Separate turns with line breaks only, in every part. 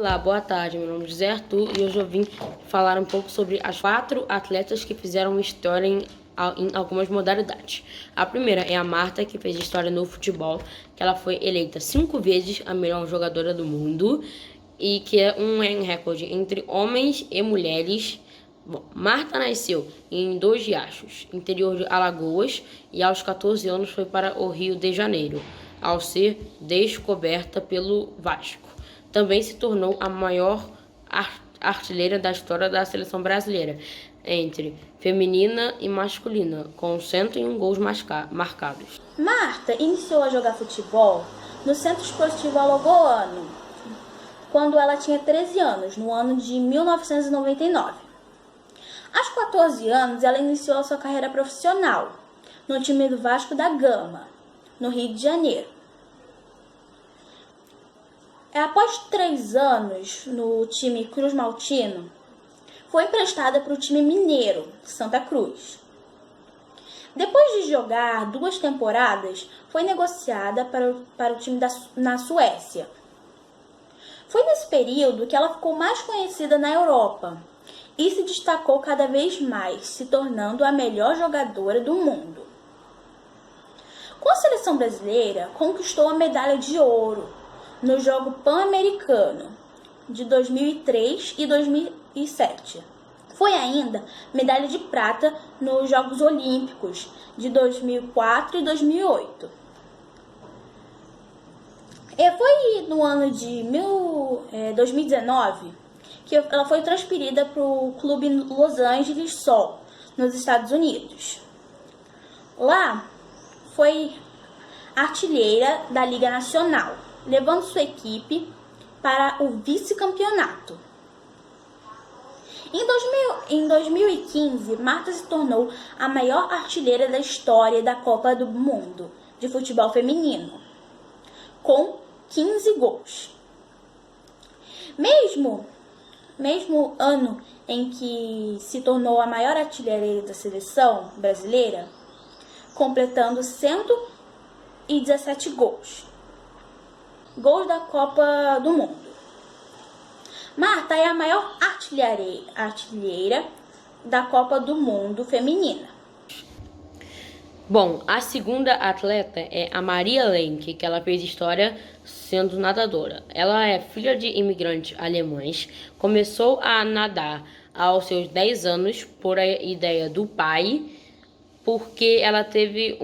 Olá, boa tarde. Meu nome é José Arthur e hoje eu vim falar um pouco sobre as 4 atletas que fizeram história em algumas modalidades. A primeira é a Marta, que fez história no futebol, que ela foi eleita 5 vezes a melhor jogadora do mundo e que é um recorde entre homens e mulheres. Bom, Marta nasceu em Dois Riachos, interior de Alagoas, e aos 14 anos foi para o Rio de Janeiro, ao ser descoberta pelo Vasco. Também se tornou a maior artilheira da história da seleção brasileira, entre feminina e masculina, com 101 gols marcados.
Marta iniciou a jogar futebol no Centro Esportivo Alagoano, quando ela tinha 13 anos, no ano de 1999. Aos 14 anos, ela iniciou a sua carreira profissional no time do Vasco da Gama, no Rio de Janeiro. Após 3 anos no time Cruz Maltino, foi emprestada para o time mineiro, Santa Cruz. Depois de jogar 2 temporadas, foi negociada para o time na Suécia. Foi nesse período que ela ficou mais conhecida na Europa e se destacou cada vez mais, se tornando a melhor jogadora do mundo. Com a seleção brasileira, conquistou a medalha de ouro no Jogo Pan-Americano de 2003 e 2007. Foi ainda medalha de prata nos Jogos Olímpicos de 2004 e 2008. Foi no ano de 2019 que ela foi transferida para o clube Los Angeles Sol, nos Estados Unidos. Lá foi artilheira da Liga Nacional, levando sua equipe para o vice-campeonato. Em 2015, Marta se tornou a maior artilheira da história da Copa do Mundo de futebol feminino, com 15 gols. Mesmo ano em que se tornou a maior artilheira da seleção brasileira, completando 117 gols da Copa do Mundo. Marta é a maior artilheira da Copa do Mundo feminina.
Bom, a segunda atleta é a Maria Lenk, que ela fez história sendo nadadora. Ela é filha de imigrantes alemães, começou a nadar aos seus 10 anos por a ideia do pai, porque ela teve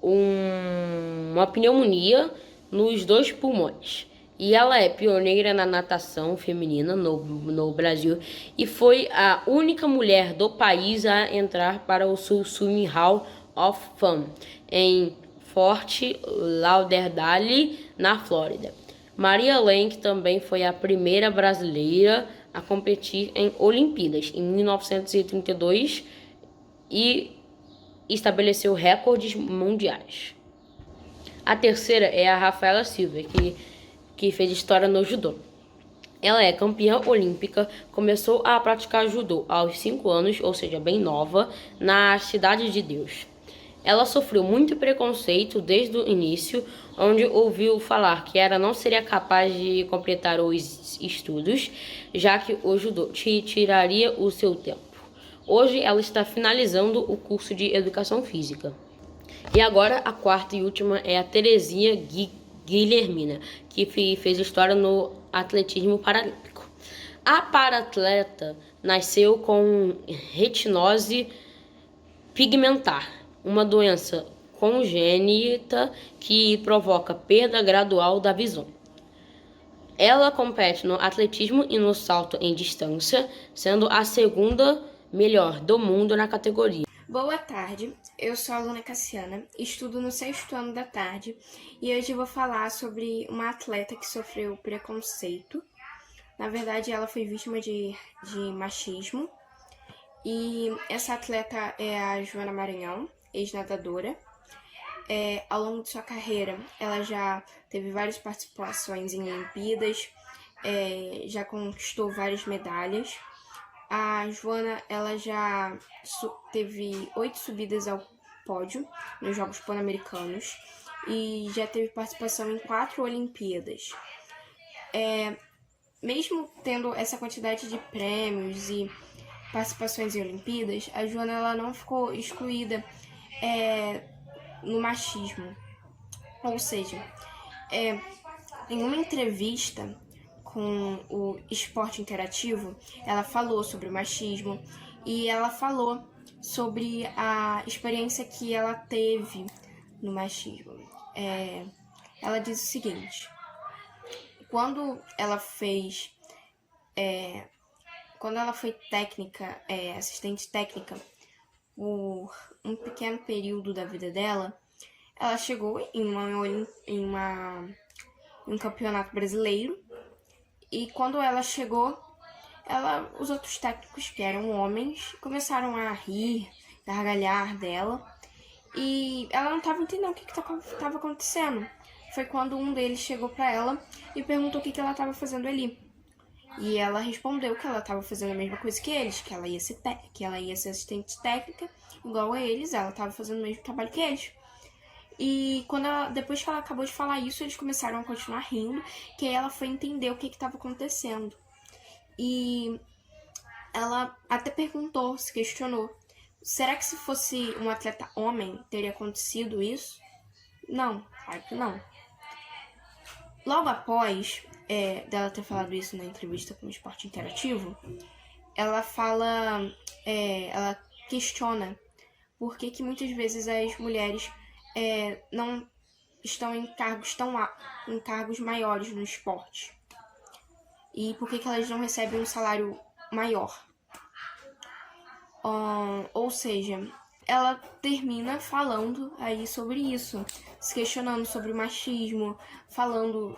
uma pneumonia nos 2 pulmões. E ela é pioneira na natação feminina no Brasil e foi a única mulher do país a entrar para o Swimming Hall of Fame em Fort Lauderdale, na Flórida. Maria Lenk também foi a primeira brasileira a competir em Olimpíadas em 1932 e estabeleceu recordes mundiais. A terceira é a Rafaela Silva, que fez história no judô. Ela é campeã olímpica, começou a praticar judô aos 5 anos, ou seja, bem nova, na Cidade de Deus. Ela sofreu muito preconceito desde o início, onde ouviu falar que ela não seria capaz de completar os estudos, já que o judô tiraria o seu tempo. Hoje ela está finalizando o curso de Educação Física. E agora a quarta e última é a Terezinha Guilhermina, que fez história no atletismo paralímpico. A paratleta nasceu com retinose pigmentar, uma doença congênita que provoca perda gradual da visão. Ela compete no atletismo e no salto em distância, sendo a segunda melhor do mundo na categoria.
Boa tarde, eu sou a aluna Cassiana, estudo no 6º ano da tarde e hoje eu vou falar sobre uma atleta que sofreu preconceito. Na verdade, ela foi vítima de machismo e essa atleta é a Joana Maranhão, ex-nadadora. Ao longo de sua carreira, ela já teve várias participações em Olimpíadas, já conquistou várias medalhas. A Joana, ela já teve 8 subidas ao pódio nos Jogos Pan-Americanos e já teve participação em 4 Olimpíadas. mesmo tendo essa quantidade de prêmios e participações em Olimpíadas, a Joana ela não ficou excluída no machismo. Ou seja, em uma entrevista com o Esporte Interativo, ela falou sobre o machismo e ela falou sobre a experiência que ela teve no machismo. Ela diz o seguinte: quando ela foi assistente técnica por um pequeno período da vida dela, ela chegou em um campeonato brasileiro, e quando ela chegou, os outros técnicos, que eram homens, começaram a rir, gargalhar dela, e ela não estava entendendo o que estava acontecendo. Foi quando um deles chegou para ela e perguntou o que ela estava fazendo ali. E ela respondeu que ela estava fazendo a mesma coisa que eles, que ela ia ser assistente técnica, igual a eles, ela estava fazendo o mesmo trabalho que eles. E depois que ela acabou de falar isso, eles começaram a continuar rindo, que aí ela foi entender o que estava acontecendo. E ela até perguntou, se questionou: será que se fosse um atleta homem, teria acontecido isso? Não, claro que não. Logo após dela ter falado isso na entrevista com o Esporte Interativo, ela questiona por que muitas vezes as mulheres não estão em cargos maiores no esporte. E por que elas não recebem um salário maior. Ou seja, ela termina falando aí sobre isso, se questionando sobre o machismo, falando,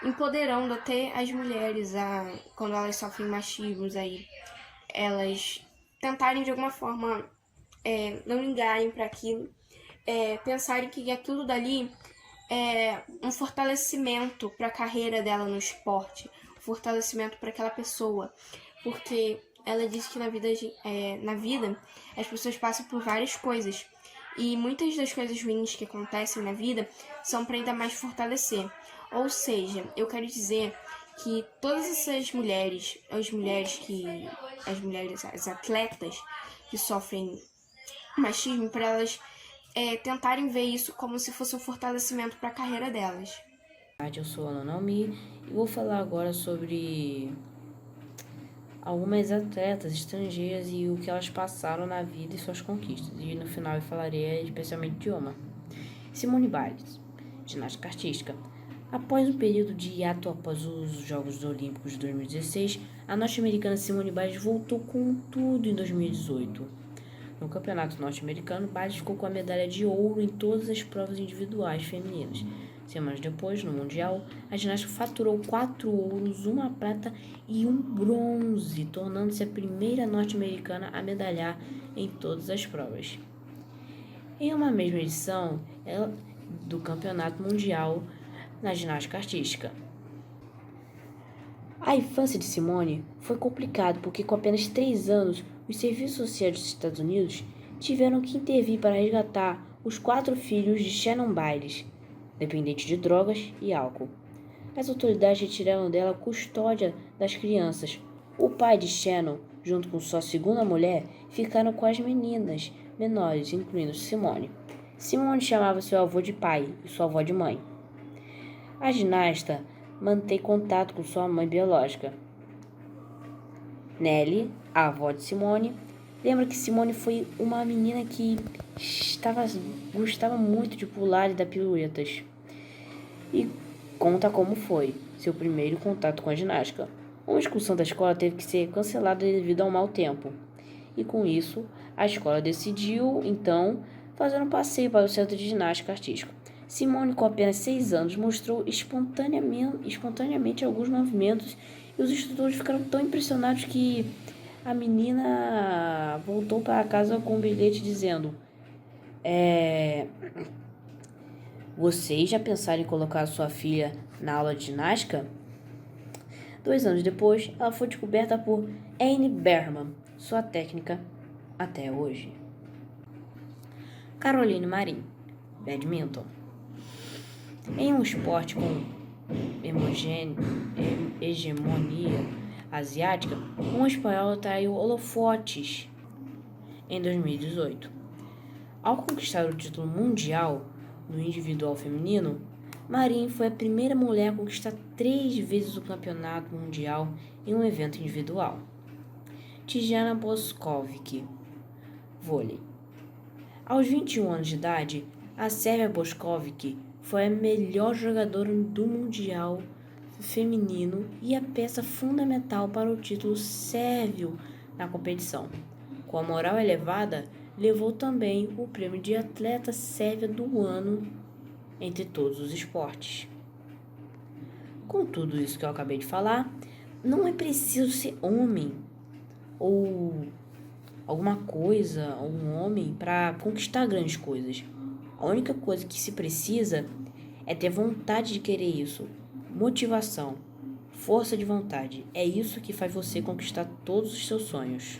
empoderando até as mulheres quando elas sofrem machismos, aí elas tentarem de alguma forma não ligarem para aquilo, pensarem que aquilo dali é um fortalecimento para a carreira dela no esporte, um fortalecimento para aquela pessoa, porque ela disse que na vida as pessoas passam por várias coisas, e muitas das coisas ruins que acontecem na vida são para ainda mais fortalecer. Ou seja, eu quero dizer que todas essas mulheres, as atletas que sofrem machismo, para elas tentarem ver isso como se fosse um fortalecimento para a carreira delas.
Eu sou a Ana Naomi e vou falar agora sobre algumas atletas estrangeiras e o que elas passaram na vida e suas conquistas. E no final eu falarei especialmente de uma. Simone Biles, ginástica artística. Após um período de hiato após os Jogos Olímpicos de 2016, a norte-americana Simone Biles voltou com tudo em 2018. No campeonato norte-americano, Biles ficou com a medalha de ouro em todas as provas individuais femininas. Semanas depois, no Mundial, a ginástica faturou 4 ouros, 1 prata e 1 bronze, tornando-se a primeira norte-americana a medalhar em todas as provas. Em uma mesma edição do Campeonato Mundial na ginástica artística. A infância de Simone foi complicada porque, com apenas 3 anos, os serviços sociais dos Estados Unidos tiveram que intervir para resgatar os 4 filhos de Shannon Biles, dependente de drogas e álcool. As autoridades retiraram dela a custódia das crianças. O pai de Shannon, junto com sua segunda mulher, ficaram com as meninas menores, incluindo Simone. Simone chamava seu avô de pai e sua avó de mãe. A ginasta mantém contato com sua mãe biológica. Nellie, a avó de Simone, lembra que Simone foi uma menina que gostava muito de pular e dar piruetas. E conta como foi seu primeiro contato com a ginástica. Uma excursão da escola teve que ser cancelada devido ao mau tempo. E com isso, a escola decidiu, então, fazer um passeio para o centro de ginástica artística. Simone, com apenas 6 anos, mostrou espontaneamente alguns movimentos e os instrutores ficaram tão impressionados que a menina voltou para casa com um bilhete dizendo: vocês já pensaram em colocar sua filha na aula de ginástica? 2 anos depois, ela foi descoberta por Anne Berman, sua técnica até hoje. Caroline Marin, badminton. Em um esporte com hegemonia asiática, uma espanhola atraiu holofotes em 2018. Ao conquistar o título mundial no individual feminino, Marin foi a primeira mulher a conquistar 3 vezes o campeonato mundial em um evento individual. Tijana Bošković, vôlei. Aos 21 anos de idade, a sérvia Bošković foi a melhor jogadora do mundial feminino e a peça fundamental para o título sérvio na competição. Com a moral elevada, levou também o prêmio de atleta sérvia do ano entre todos os esportes. Com tudo isso que eu acabei de falar, não é preciso ser homem ou alguma coisa, ou um homem, para conquistar grandes coisas. A única coisa que se precisa é ter vontade de querer isso, motivação, força de vontade. É isso que faz você conquistar todos os seus sonhos.